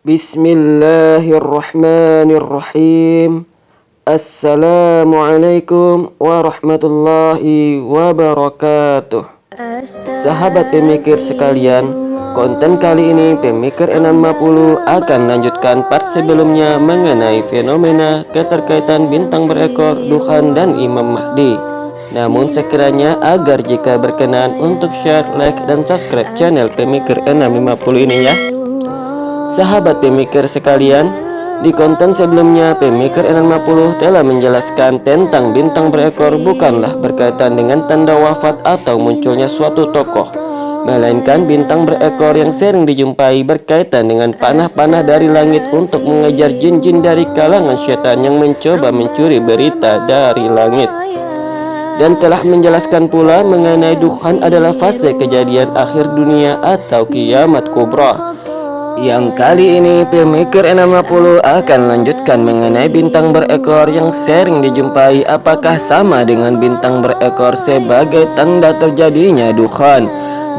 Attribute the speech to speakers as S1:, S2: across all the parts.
S1: Bismillahirrahmanirrahim. Assalamualaikum warahmatullahi wabarakatuh. Sahabat pemikir sekalian, konten kali ini Pemikir 650 akan lanjutkan part sebelumnya mengenai fenomena keterkaitan bintang berekor, Dukhan dan Imam Mahdi. Namun sekiranya agar jika berkenan untuk share, like, dan subscribe channel Pemikir 650 ini ya. Sahabat pemikir sekalian, di konten sebelumnya Pemikir 650 telah menjelaskan tentang bintang berekor bukanlah berkaitan dengan tanda wafat atau munculnya suatu tokoh, melainkan bintang berekor yang sering dijumpai berkaitan dengan panah-panah dari langit untuk mengejar jin-jin dari kalangan syaitan yang mencoba mencuri berita dari langit. Dan telah menjelaskan pula mengenai Dukhan adalah fase kejadian akhir dunia atau kiamat kubra. Yang kali ini Pemikir 650 akan lanjutkan mengenai bintang berekor yang sering dijumpai, apakah sama dengan bintang berekor sebagai tanda terjadinya Dukhan,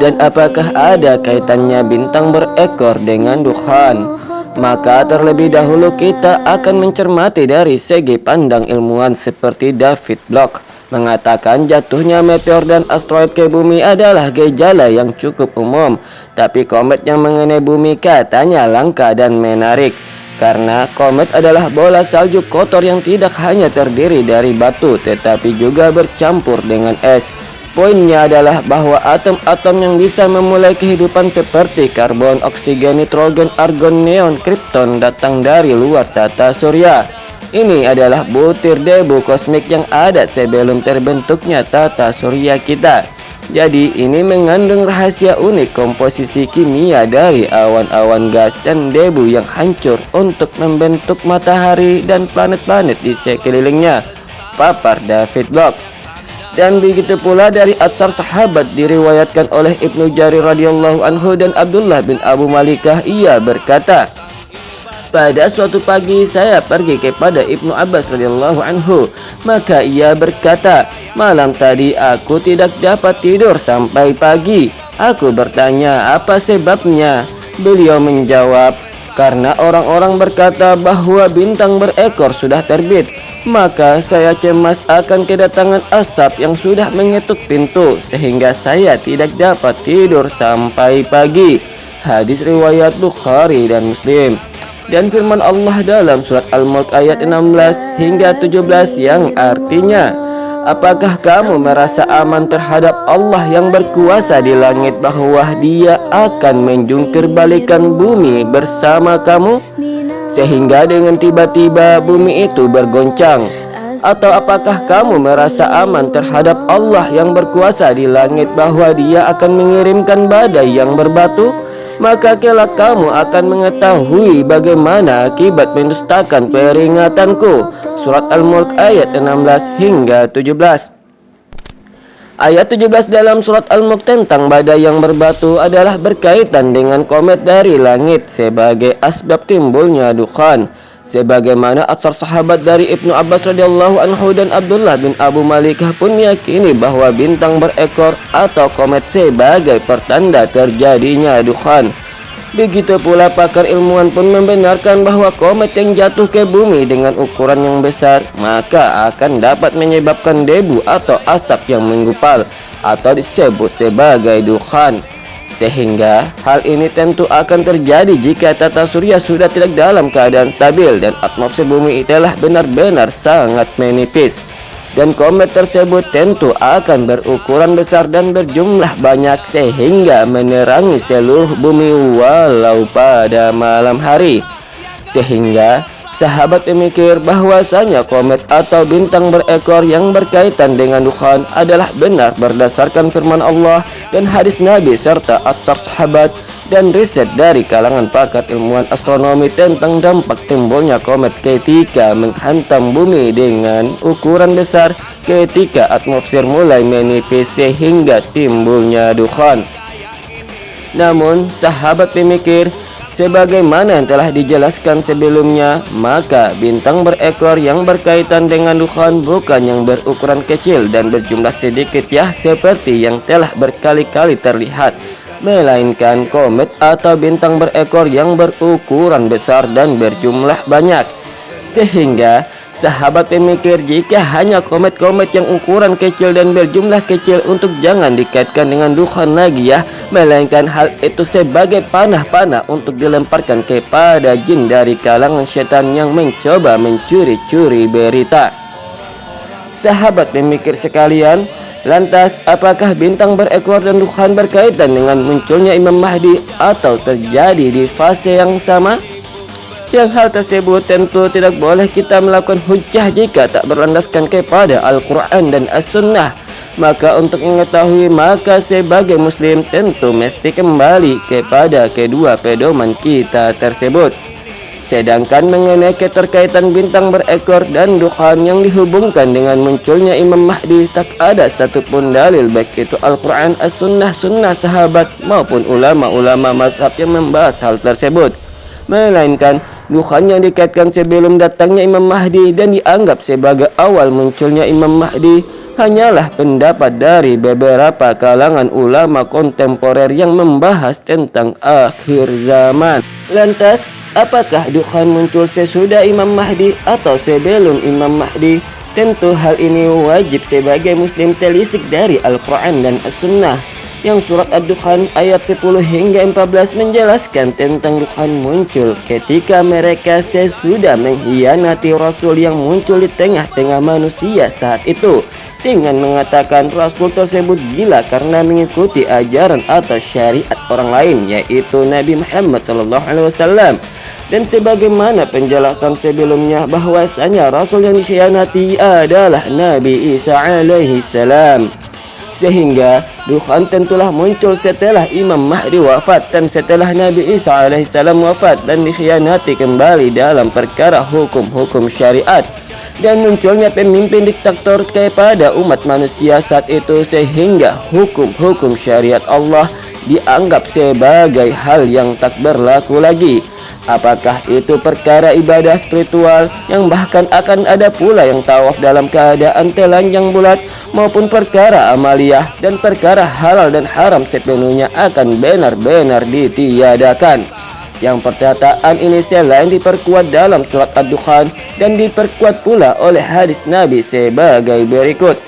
S1: dan apakah ada kaitannya bintang berekor dengan Dukhan. Maka terlebih dahulu kita akan mencermati dari segi pandang ilmuwan seperti David Bloch mengatakan jatuhnya meteor dan asteroid ke bumi adalah gejala yang cukup umum. Tapi komet yang mengenai bumi katanya langka dan menarik, karena komet adalah bola salju kotor yang tidak hanya terdiri dari batu tetapi juga bercampur dengan es. Poinnya adalah bahwa atom-atom yang bisa memulai kehidupan seperti karbon, oksigen, nitrogen, argon, neon, kripton datang dari luar tata surya. Ini adalah butir debu kosmik yang ada sebelum terbentuknya tata surya kita. Jadi ini mengandung rahasia unik komposisi kimia dari awan-awan gas dan debu yang hancur untuk membentuk matahari dan planet-planet di sekelilingnya, papar David Bloch. Dan begitu pula dari atsar sahabat diriwayatkan oleh Ibnu Jarir radhiyallahu anhu dan Abdullah bin Abu Malikah, ia berkata, pada suatu pagi saya pergi kepada Ibnu Abbas radhiyallahu anhu, maka ia berkata, malam tadi aku tidak dapat tidur sampai pagi. Aku bertanya apa sebabnya. Beliau menjawab, karena orang-orang berkata bahwa bintang berekor sudah terbit. Maka saya cemas akan kedatangan asap yang sudah mengetuk pintu, sehingga saya tidak dapat tidur sampai pagi. Hadis riwayat Bukhari dan Muslim. Dan firman Allah dalam surat Al-Mulk ayat 16 hingga 17 yang artinya, apakah kamu merasa aman terhadap Allah yang berkuasa di langit bahwa Dia akan menjungkir-balikan bumi bersama kamu sehingga dengan tiba-tiba bumi itu bergoncang? Atau apakah kamu merasa aman terhadap Allah yang berkuasa di langit bahwa Dia akan mengirimkan badai yang berbatu? Maka kelak kamu akan mengetahui bagaimana akibat mendustakan peringatanku. Surat Al-Mulk ayat 16 hingga 17. Ayat 17 dalam surat Al-Mulk tentang badai yang berbatu adalah berkaitan dengan komet dari langit sebagai asbab timbulnya Dukhan. Sebagaimana atsar sahabat dari Ibnu Abbas radhiyallahu anhu dan Abdullah bin Abu Malikah pun meyakini bahwa bintang berekor atau komet sebagai pertanda terjadinya Dukhan. Begitu pula pakar ilmuwan pun membenarkan bahwa komet yang jatuh ke bumi dengan ukuran yang besar maka akan dapat menyebabkan debu atau asap yang menggupal atau disebut sebagai Dukhan. Sehingga hal ini tentu akan terjadi jika tata surya sudah tidak dalam keadaan stabil dan atmosfer bumi telah benar-benar sangat menipis. Dan komet tersebut tentu akan berukuran besar dan berjumlah banyak sehingga menerangi seluruh bumi walau pada malam hari. Sehingga sahabat memikir bahwasanya komet atau bintang berekor yang berkaitan dengan Dukhan adalah benar berdasarkan firman Allah dan hadis Nabi serta atsar sahabat dan riset dari kalangan pakar ilmuwan astronomi tentang dampak timbulnya komet ketika menghantam bumi dengan ukuran besar ketika atmosfer mulai menipis sehingga timbulnya Dukhan. Namun sahabat pemikir, sebagaimana yang telah dijelaskan sebelumnya, maka bintang berekor yang berkaitan dengan Dukhan bukan yang berukuran kecil dan berjumlah sedikit ya seperti yang telah berkali-kali terlihat. melainkan komet atau bintang berekor yang berukuran besar dan berjumlah banyak. Sehingga sahabat pemikir jika hanya komet-komet yang ukuran kecil dan berjumlah kecil untuk jangan dikaitkan dengan dukhan lagi ya, melainkan hal itu sebagai panah-panah untuk dilemparkan kepada jin dari kalangan setan yang mencoba mencuri-curi berita. Sahabat pemikir sekalian, lantas apakah bintang berekor dan dukhan berkaitan dengan munculnya Imam Mahdi atau terjadi di fase yang sama? Yang hal tersebut tentu tidak boleh kita melakukan hujjah jika tak berlandaskan kepada Al-Quran dan As-Sunnah. Maka untuk mengetahui, maka sebagai muslim tentu mesti kembali kepada kedua pedoman kita tersebut. Sedangkan mengenai keterkaitan bintang berekor dan dukhan yang dihubungkan dengan munculnya Imam Mahdi, tak ada satupun dalil baik itu Al-Quran, As-Sunnah, Sunnah sahabat maupun ulama-ulama mazhab yang membahas hal tersebut. Melainkan dukhan yang dikaitkan sebelum datangnya Imam Mahdi dan dianggap sebagai awal munculnya Imam Mahdi hanyalah pendapat dari beberapa kalangan ulama kontemporer yang membahas tentang akhir zaman. Lantas, apakah dukhan muncul sesudah Imam Mahdi atau sebelum Imam Mahdi? Tentu hal ini wajib sebagai muslim telisik dari Al-Quran dan As-Sunnah. Yang surat Ad-Dukhan ayat 10 hingga 14 menjelaskan tentang dukhan muncul ketika mereka sesudah mengkhianati Rasul yang muncul di tengah-tengah manusia saat itu, dengan mengatakan Rasul tersebut gila karena mengikuti ajaran atau syariat orang lain, yaitu Nabi Muhammad SAW. Dan sebagaimana penjelasan sebelumnya bahwasanya Rasul yang dikhianati adalah Nabi Isa alaihi salam. Sehingga dukhan tentulah muncul setelah Imam Mahdi wafat dan setelah Nabi Isa alaihissalam wafat dan dikhianati kembali dalam perkara hukum-hukum syariat, dan munculnya pemimpin diktator kepada umat manusia saat itu, sehingga hukum-hukum syariat Allah dianggap sebagai hal yang tak berlaku lagi. Apakah itu perkara ibadah spiritual yang bahkan akan ada pula yang tawaf dalam keadaan telanjang bulat, maupun perkara amaliyah dan perkara halal dan haram sepenuhnya akan benar-benar ditiadakan. Yang perkataan ini selain diperkuat dalam surat Ad-Dukhan dan diperkuat pula oleh hadis Nabi sebagai berikut.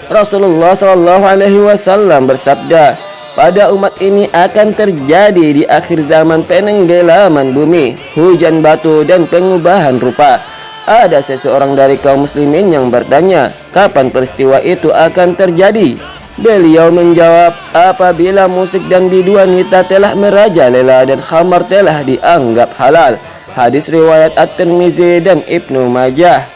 S1: Rasulullah SAW bersabda, pada umat ini akan terjadi di akhir zaman penenggelaman bumi, hujan batu dan pengubahan rupa. Ada seseorang dari kaum muslimin yang bertanya, kapan peristiwa itu akan terjadi? Beliau menjawab, apabila musik dan bidu wanita telah merajalela dan khamar telah dianggap halal. Hadis riwayat At-Tirmizi dan Ibnu Majah.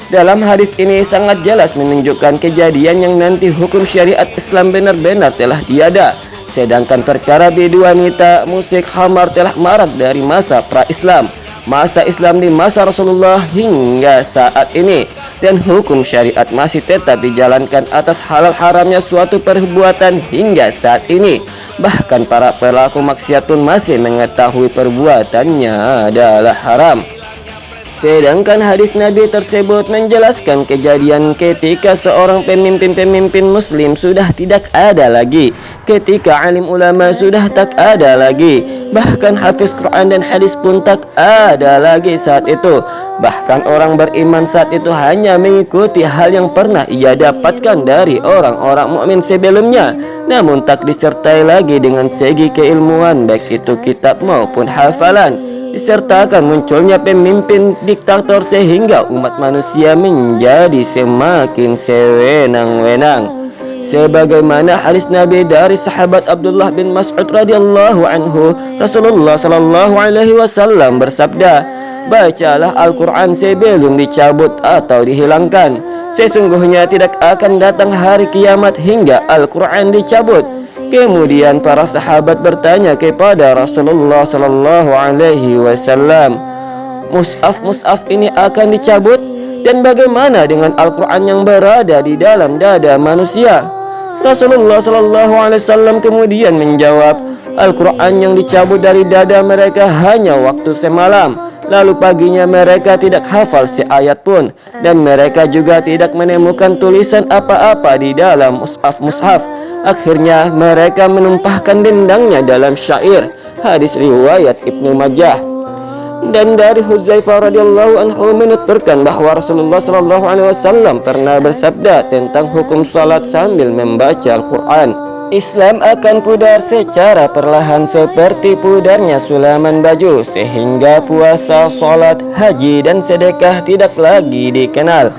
S1: Dalam hadis ini sangat jelas menunjukkan kejadian yang nanti hukum syariat Islam benar-benar telah tiada. Sedangkan perkara bidu wanita, musik, khamar telah marak dari masa pra-Islam, masa Islam di masa Rasulullah hingga saat ini. Dan hukum syariat masih tetap dijalankan atas halal haramnya suatu perbuatan hingga saat ini. Bahkan para pelaku maksiat pun masih mengetahui perbuatannya adalah haram. Sedangkan hadis Nabi tersebut menjelaskan kejadian ketika seorang pemimpin-pemimpin muslim sudah tidak ada lagi, ketika alim ulama sudah tak ada lagi, bahkan hafiz Quran dan hadis pun tak ada lagi saat itu. Bahkan orang beriman saat itu hanya mengikuti hal yang pernah ia dapatkan dari orang-orang mukmin sebelumnya, namun tak disertai lagi dengan segi keilmuan baik itu kitab maupun hafalan. Disertakan munculnya pemimpin diktator sehingga umat manusia menjadi semakin sewenang-wenang. Sebagaimana hadis Nabi dari sahabat Abdullah bin Mas'ud radhiyallahu anhu, Rasulullah sallallahu alaihi wasallam bersabda, bacalah Al-Quran sebelum dicabut atau dihilangkan. Sesungguhnya tidak akan datang hari kiamat hingga Al-Quran dicabut. Kemudian para sahabat bertanya kepada Rasulullah sallallahu alaihi wasallam, mushaf ini akan dicabut, dan bagaimana dengan Al-Quran yang berada di dalam dada manusia? Rasulullah sallallahu alaihi wasallam kemudian menjawab, Al-Quran yang dicabut dari dada mereka hanya waktu semalam, lalu paginya mereka tidak hafal seayat pun, dan mereka juga tidak menemukan tulisan apa-apa di dalam mushaf. Akhirnya mereka menumpahkan dendangnya dalam syair. Hadis riwayat Ibnu Majah. Dan dari Hudzaifah radhiyallahu anhu menuturkan bahwa Rasulullah sallallahu alaihi wasallam pernah bersabda tentang hukum salat sambil membaca Al-Qur'an. Islam akan pudar secara perlahan seperti pudarnya sulaman baju, sehingga puasa, salat, haji dan sedekah tidak lagi dikenal.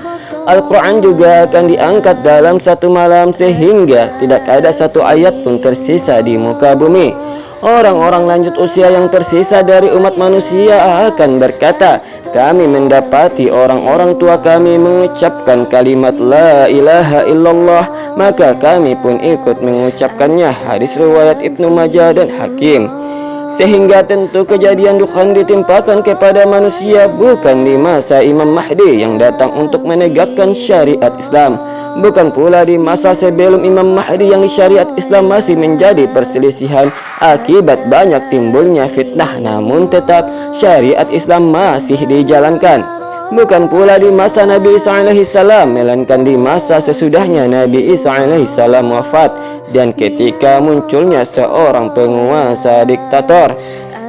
S1: Al-Quran juga akan diangkat dalam satu malam sehingga tidak ada satu ayat pun tersisa di muka bumi. Orang-orang lanjut usia yang tersisa dari umat manusia akan berkata, kami mendapati orang-orang tua kami mengucapkan kalimat La ilaha illallah, maka kami pun ikut mengucapkannya. Hadis riwayat Ibnu Majah dan Hakim. Sehingga tentu kejadian dukhan ditimpakan kepada manusia bukan di masa Imam Mahdi yang datang untuk menegakkan syariat Islam, bukan pula di masa sebelum Imam Mahdi yang di syariat Islam masih menjadi perselisihan akibat banyak timbulnya fitnah, namun tetap syariat Islam masih dijalankan. Bukan pula di masa Nabi Isa alaihi salam, melainkan di masa sesudahnya Nabi Isa alaihi salam wafat dan ketika munculnya seorang penguasa diktator.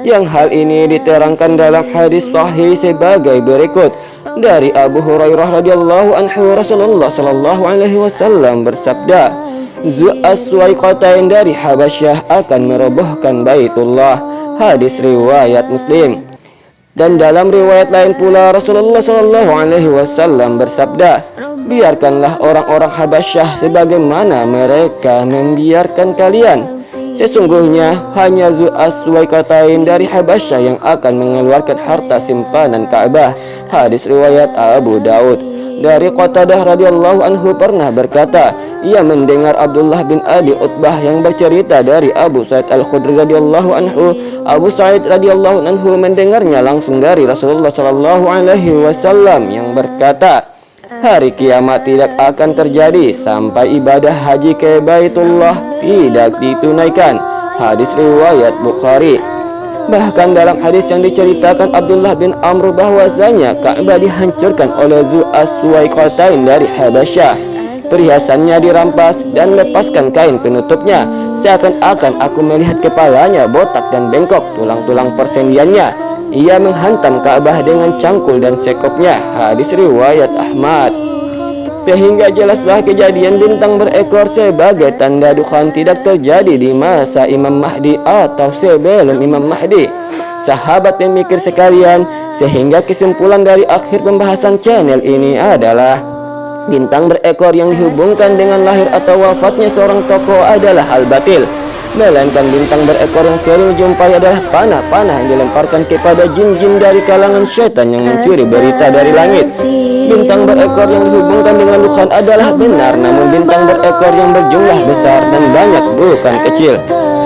S1: Yang hal ini diterangkan dalam hadis sahih sebagai berikut. Dari Abu Hurairah radhiyallahu anhu, Rasulullah sallallahu alaihi wasallam bersabda, Zu Aswaiqatain dari Habasyah akan merobohkan Baitullah. Hadis riwayat Muslim. Dan dalam riwayat lain pula Rasulullah sallallahu alaihi wasallam bersabda, biarkanlah orang-orang Habasyah sebagaimana mereka membiarkan kalian. Sesungguhnya hanya Zu Aswaiqatain dari Habasyah yang akan mengeluarkan harta simpanan Ka'bah. Hadis riwayat Abu Daud. Dari Qatadah radhiyallahu anhu pernah berkata, ia mendengar Abdullah bin Abi Utbah yang bercerita dari Abu Sa'id Al-Khudri radhiyallahu anhu. Abu Sa'id radhiyallahu anhu mendengarnya langsung dari Rasulullah sallallahu alaihi wasallam yang berkata, hari kiamat tidak akan terjadi sampai ibadah haji ke Baitullah tidak ditunaikan. Hadis riwayat Bukhari. Bahkan dalam hadis yang diceritakan Abdullah bin Amr bahwasanya Ka'bah dihancurkan oleh Zu Aswaiqatain dari Habasyah. Perhiasannya dirampas dan lepaskan kain penutupnya. Seakan-akan aku melihat kepalanya botak dan bengkok, tulang-tulang persendiannya. Ia menghantam Ka'bah dengan cangkul dan sekopnya. Hadis riwayat Ahmad. Sehingga jelaslah kejadian bintang berekor sebagai tanda dukhan tidak terjadi di masa Imam Mahdi atau sebelum Imam Mahdi. Sahabat pemikir sekalian, sehingga kesimpulan dari akhir pembahasan channel ini adalah bintang berekor yang dihubungkan dengan lahir atau wafatnya seorang tokoh adalah hal batil, melainkan bintang berekor yang sering dijumpai adalah panah-panah yang dilemparkan kepada jin-jin dari kalangan syaitan yang mencuri berita dari langit. Bintang berekor yang dihubungkan dengan dukhan adalah benar, namun bintang berekor yang berjumlah besar dan banyak bukan kecil,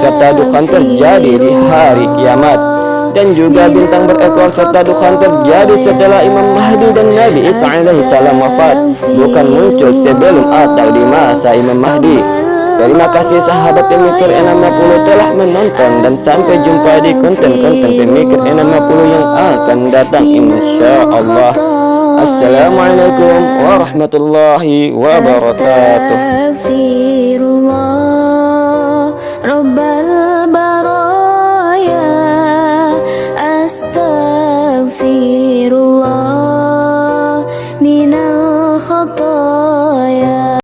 S1: serta dukhan terjadi di hari kiamat. Dan juga bintang berekor serta dukhan terjadi setelah Imam Mahdi dan Nabi Isa alaihi salam wafat, bukan muncul sebelum atau di masa Imam Mahdi. Terima kasih sahabat pemikir N60 telah menonton, dan sampai jumpa di konten-konten pemikir N60 yang akan datang insyaallah. Assalamualaikum warahmatullahi wabarakatuh.